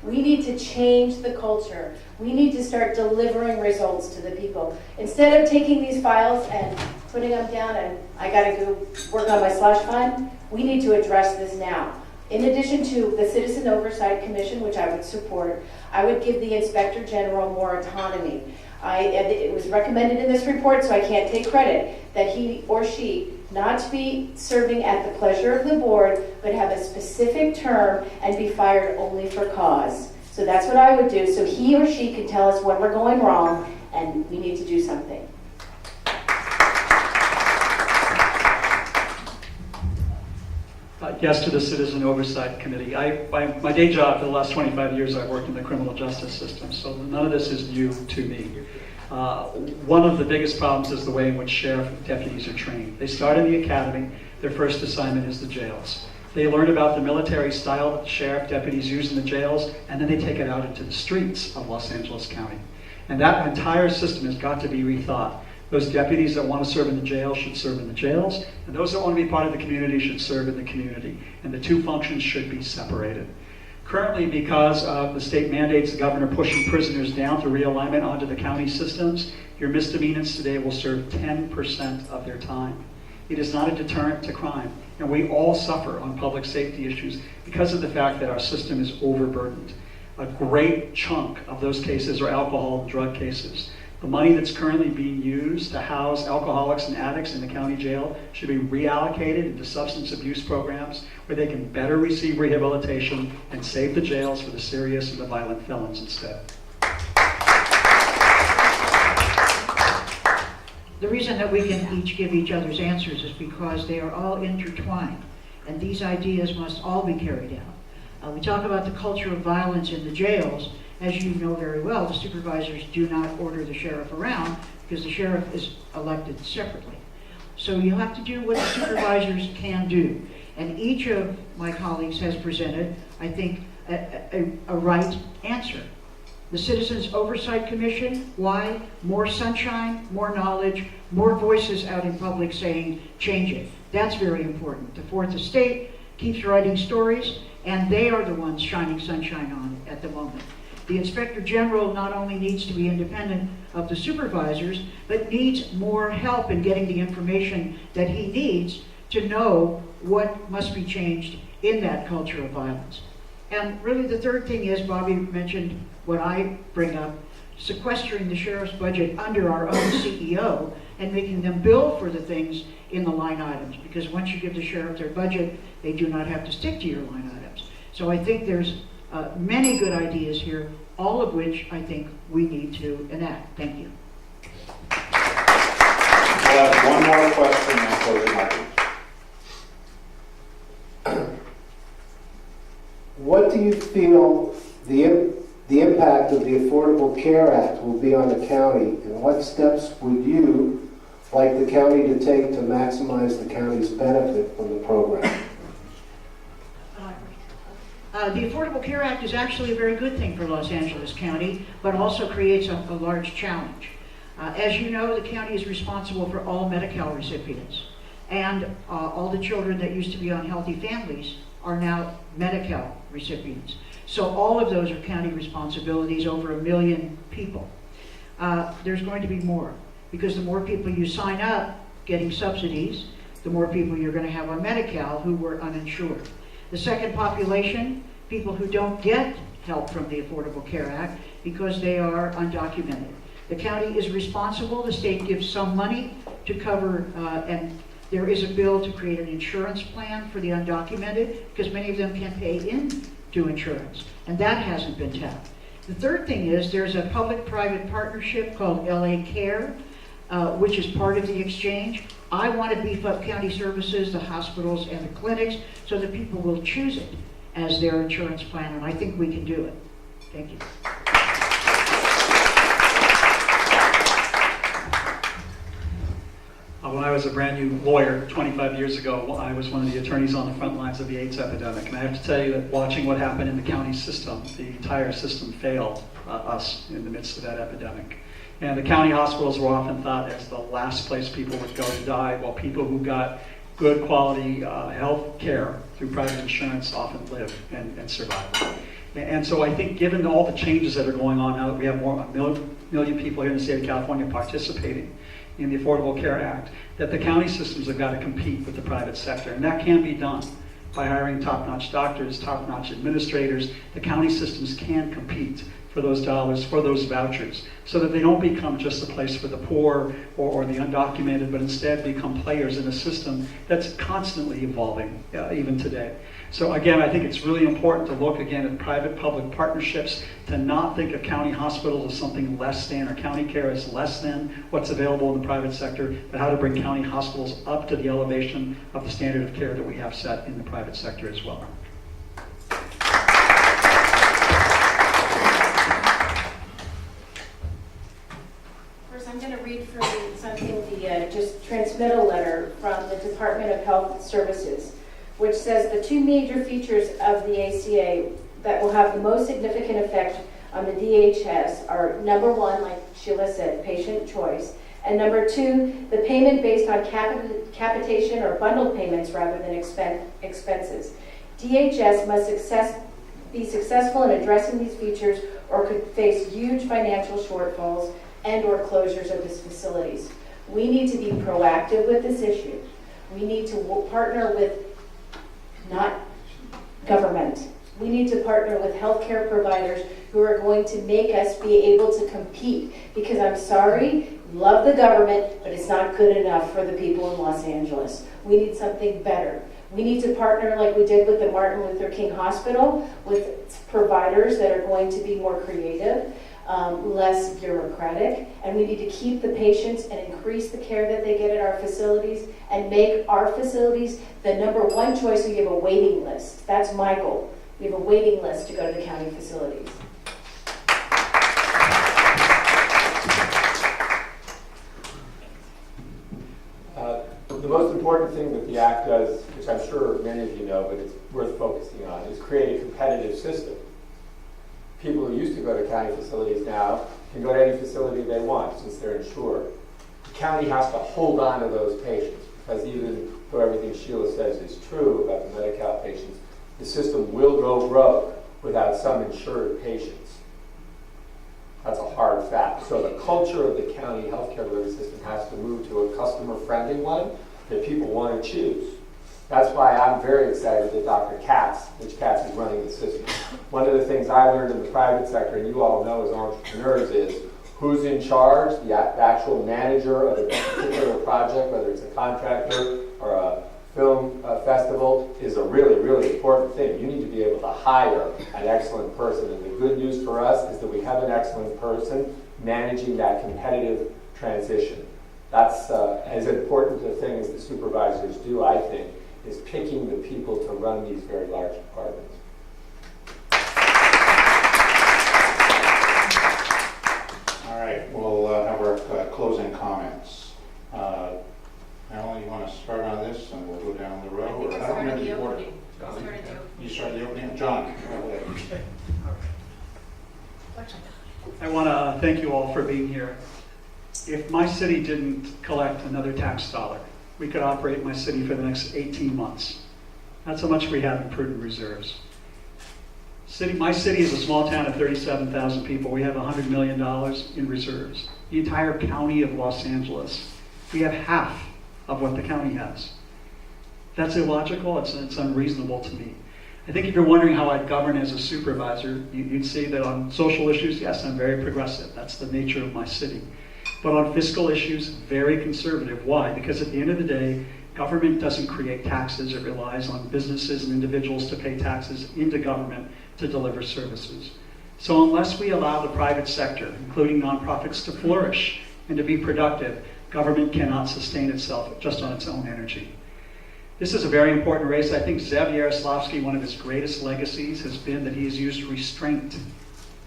We need to change the culture. We need to start delivering results to the people. Instead of taking these files and putting them down and I gotta go work on my slush fund, we need to address this now. In addition to the Citizen Oversight Commission, which I would support, I would give the Inspector General more autonomy. It was recommended in this report, so I can't take credit, that he or she not to be serving at the pleasure of the board, but have a specific term and be fired only for cause. So that's what I would do, so he or she can tell us when we're going wrong and we need to do something. Yes to the Citizen Oversight Committee. My day job for the last 25 years, I've worked in the criminal justice system, so none of this is new to me. One of the biggest problems is the way in which sheriff deputies are trained. They start in the academy. Their first assignment is the jails. They learn about the military style that the sheriff deputies use in the jails, and then they take it out into the streets of Los Angeles County. And that entire system has got to be rethought. Those deputies that want to serve in the jail should serve in the jails, and those that want to be part of the community should serve in the community. And the two functions should be separated. Currently, because of the state mandates, the governor pushing prisoners down through realignment onto the county systems, your misdemeanors today will serve 10% of their time. It is not a deterrent to crime, and we all suffer on public safety issues because of the fact that our system is overburdened. A great chunk of those cases are alcohol and drug cases. The money that's currently being used to house alcoholics and addicts in the county jail should be reallocated into substance abuse programs where they can better receive rehabilitation and save the jails for the serious and the violent felons instead. The reason that we can each give each other's answers is because they are all intertwined, and these ideas must all be carried out. We talk about the culture of violence in the jails. As you know very well, the supervisors do not order the sheriff around because the sheriff is elected separately. So you have to do what the supervisors can do. And each of my colleagues has presented, I think, a right answer. The Citizens Oversight Commission, why? More sunshine, more knowledge, more voices out in public saying, change it. That's very important. The Fourth Estate keeps writing stories, and they are the ones shining sunshine on it at the moment. The Inspector General not only needs to be independent of the supervisors, but needs more help in getting the information that he needs to know what must be changed in that culture of violence. And really the third thing is, Bobby mentioned what I bring up, sequestering the sheriff's budget under our own CEO and making them bill for the things in the line items. Because once you give the sheriff their budget, they do not have to stick to your line items. So I think there's many good ideas here, all of which I think we need to enact. Thank you. We'll have one more question and closing arguments. What do you feel the impact of the Affordable Care Act will be on the county, and what steps would you like the county to take to maximize the county's benefit from the program? The Affordable Care Act is actually a very good thing for Los Angeles County, but also creates a large challenge. As you know, the county is responsible for all Medi-Cal recipients, and all the children that used to be on Healthy Families are now Medi-Cal recipients. So all of those are county responsibilities, over 1 million people. There's going to be more, because the more people you sign up getting subsidies, the more people you're going to have on Medi-Cal who were uninsured. The second population, people who don't get help from the Affordable Care Act because they are undocumented. The county is responsible. The state gives some money to cover, and there is a bill to create an insurance plan for the undocumented, because many of them can't pay into insurance, and that hasn't been tapped. The third thing is there's a public-private partnership called LA Care, which is part of the exchange. I want to beef up county services, the hospitals, and the clinics so that people will choose it as their insurance plan, and I think we can do it. Thank you. When I was a brand new lawyer 25 years ago, I was one of the attorneys on the front lines of the AIDS epidemic. And I have to tell you that watching what happened in the county system, the entire system failed us in the midst of that epidemic. And the county hospitals were often thought as the last place people would go to die, while people who got good quality health care through private insurance often live and survive. And so I think given all the changes that are going on now that we have more than 1 million people here in the state of California participating in the Affordable Care Act, that the county systems have got to compete with the private sector. And that can be done by hiring top-notch doctors, top-notch administrators. The county systems can compete for those dollars, for those vouchers, so that they don't become just a place for the poor or the undocumented, but instead become players in a system that's constantly evolving, even today. So again, I think it's really important to look again at private-public partnerships, to not think of county hospitals as something less than, or county care as less than what's available in the private sector, but how to bring county hospitals up to the elevation of the standard of care that we have set in the private sector as well. First, I'm going to read from something, the just transmittal letter from the Department of Health Services, which says the two major features of the ACA that will have the most significant effect on the DHS are, number one, like Sheila said, patient choice, and number two, the payment based on capitation or bundled payments rather than expenses. DHS must be successful in addressing these features or could face huge financial shortfalls and or closures of its facilities. We need to be proactive with this issue. We need to partner with not government. We need to partner with healthcare providers who are going to make us be able to compete, because I'm sorry, love the government, but it's not good enough for the people in Los Angeles. We need something better. We need to partner like we did with the Martin Luther King Hospital with providers that are going to be more creative, less bureaucratic, and we need to keep the patients and increase the care that they get at our facilities and make our facilities the number one choice. So you have a waiting list. That's my goal. We have a waiting list to go to the county facilities. The most important thing that the Act does, which I'm sure many of you know, but it's worth focusing on, is create a competitive system. People who used to go to county facilities now can go to any facility they want since they're insured. The county has to hold on to those patients, because even though everything Sheila says is true about the Medi-Cal patients, the system will go broke without some insured patients. That's a hard fact. So the culture of the county healthcare delivery system has to move to a customer-friendly one that people want to choose. That's why I'm very excited that Dr. Katz, Mitch Katz, is running the system. One of the things I learned in the private sector, and you all know as entrepreneurs, is who's in charge, the actual manager of a particular project, whether it's a contractor or a film festival, is a really, really important thing. You need to be able to hire an excellent person. And the good news for us is that we have an excellent person managing that competitive transition. That's as important a thing as the supervisors do, I think, is picking the people to run these very large departments. All right, we'll have our closing comments. Alan, you want to start on this and we'll go down the row? I think I started the opening. You started the opening? John, go ahead. I want to thank you all for being here. If my city didn't collect another tax dollar, we could operate my city for the next 18 months. That's how much we have in prudent reserves. My city is a small town of 37,000 people. We have $100 million in reserves. The entire county of Los Angeles, we have half of what the county has. That's illogical, it's unreasonable to me. I think if you're wondering how I'd govern as a supervisor, you'd see that on social issues, yes, I'm very progressive. That's the nature of my city. But on fiscal issues, very conservative. Why? Because at the end of the day, government doesn't create taxes. It relies on businesses and individuals to pay taxes into government to deliver services. So unless we allow the private sector, including nonprofits, to flourish and to be productive, government cannot sustain itself just on its own energy. This is a very important race. I think Zev Yaroslavsky, one of his greatest legacies has been that he has used restraint.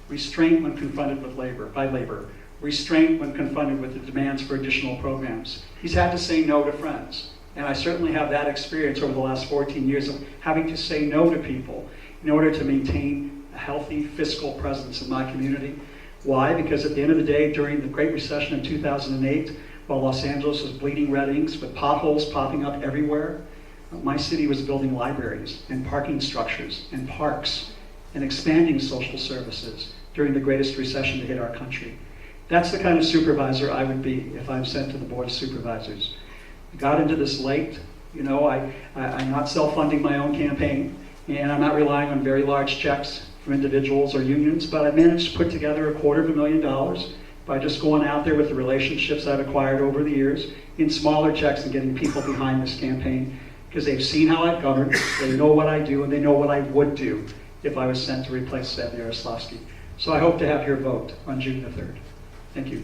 Restraint when confronted with labor. Restraint when confronted with the demands for additional programs. He's had to say no to friends. And I certainly have that experience over the last 14 years of having to say no to people in order to maintain a healthy fiscal presence in my community. Why? Because at the end of the day, during the Great Recession in 2008, while Los Angeles was bleeding red inks with potholes popping up everywhere, my city was building libraries and parking structures and parks and expanding social services during the greatest recession to hit our country. That's the kind of supervisor I would be if I'm sent to the Board of Supervisors. I got into this late. I'm not self-funding my own campaign, and I'm not relying on very large checks from individuals or unions, but I managed to put together $250,000 by just going out there with the relationships I've acquired over the years in smaller checks and getting people behind this campaign because they've seen how I've governed, they know what I do, and they know what I would do if I was sent to replace Zev Yaroslavsky. So I hope to have your vote on June the 3rd. Thank you.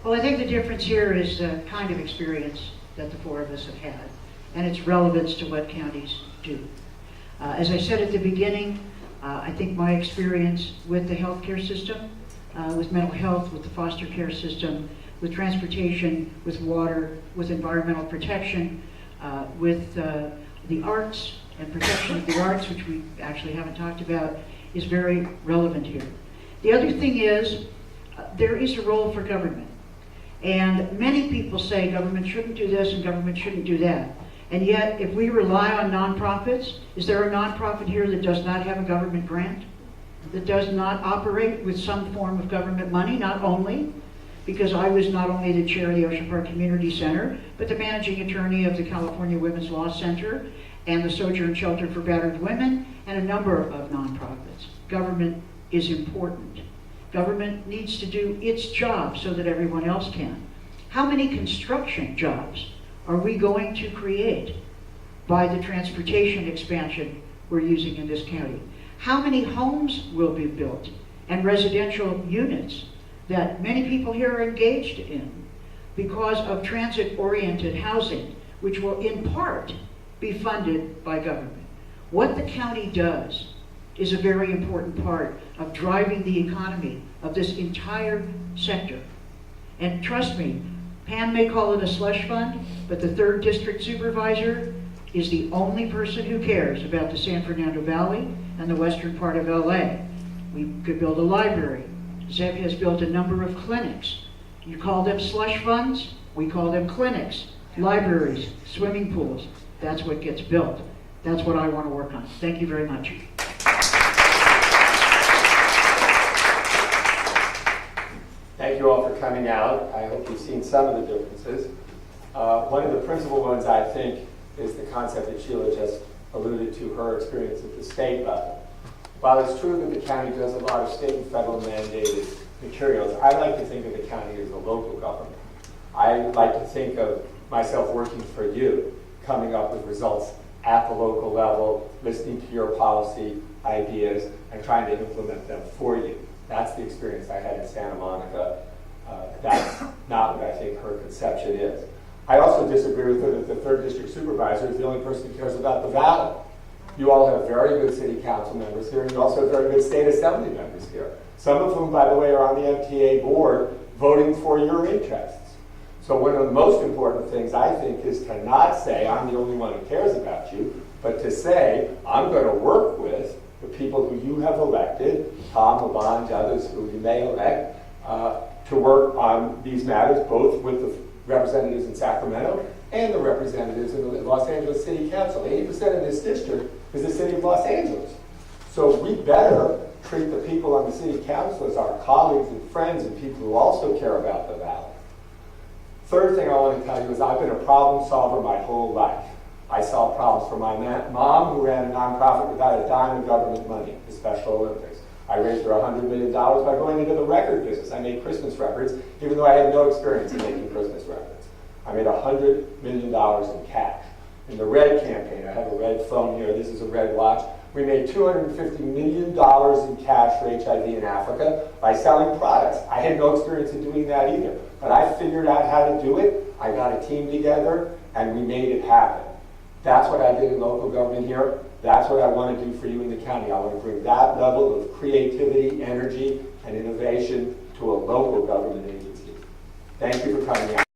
Well, I think the difference here is the kind of experience that the four of us have had and its relevance to what counties do. As I said at the beginning, I think my experience with the healthcare system, with mental health, with the foster care system, with transportation, with water, with environmental protection, with the arts and protection of the arts, which we actually haven't talked about, is very relevant here. The other thing is, there is a role for government. And many people say government shouldn't do this and government shouldn't do that. And yet, if we rely on nonprofits, is there a nonprofit here that does not have a government grant? That does not operate with some form of government money? Not only, because I was not only the chair of the Ocean Park Community Center, but the managing attorney of the California Women's Law Center and the Sojourn Shelter for Battered Women, and a number of nonprofits. Government is important. Government needs to do its job so that everyone else can. How many construction jobs are we going to create by the transportation expansion we're using in this county? How many homes will be built and residential units that many people here are engaged in because of transit-oriented housing, which will in part be funded by government? What the county does is a very important part of driving the economy of this entire sector. And trust me, Pam may call it a slush fund, but the 3rd District Supervisor is the only person who cares about the San Fernando Valley and the western part of LA. We could build a library. Zev has built a number of clinics. You call them slush funds, we call them clinics, libraries, swimming pools. That's what gets built. That's what I want to work on. Thank you very much. Thank you all for coming out. I hope you've seen some of the differences. One of the principal ones, I think, is the concept that Sheila just alluded to, her experience at the state level. While it's true that the county does a lot of state and federal mandated materials, I like to think of the county as a local government. I like to think of myself working for you, coming up with results at the local level, listening to your policy ideas, and trying to implement them for you. That's the experience I had in Santa Monica. That's not what I think her conception is. I also disagree with her that the 3rd District Supervisor is the only person who cares about the valley. You all have very good city council members here, and you also have very good state assembly members here. Some of whom, by the way, are on the MTA board voting for your interests. So one of the most important things, I think, is to not say, I'm the only one who cares about you, but to say, I'm going to work with the people who you have elected, Tom, Lavonge, others who you may elect, to work on these matters, both with the representatives in Sacramento and the representatives in the Los Angeles City Council. 80% of this district is the city of Los Angeles. So we better treat the people on the city council as our colleagues and friends and people who also care about the valley. Third thing I want to tell you is I've been a problem solver my whole life. I solved problems for my mom, who ran a nonprofit without a dime of government money, the Special Olympics. I raised her $100 million by going into the record business. I made Christmas records, even though I had no experience in making Christmas records. I made $100 million in cash. In the RED campaign, I have a red phone here, this is a red watch. We made $250 million in cash for HIV in Africa by selling products. I had no experience in doing that either, but I figured out how to do it. I got a team together, and we made it happen. That's what I did in local government here. That's what I want to do for you in the county. I want to bring that level of creativity, energy, and innovation to a local government agency. Thank you for coming out.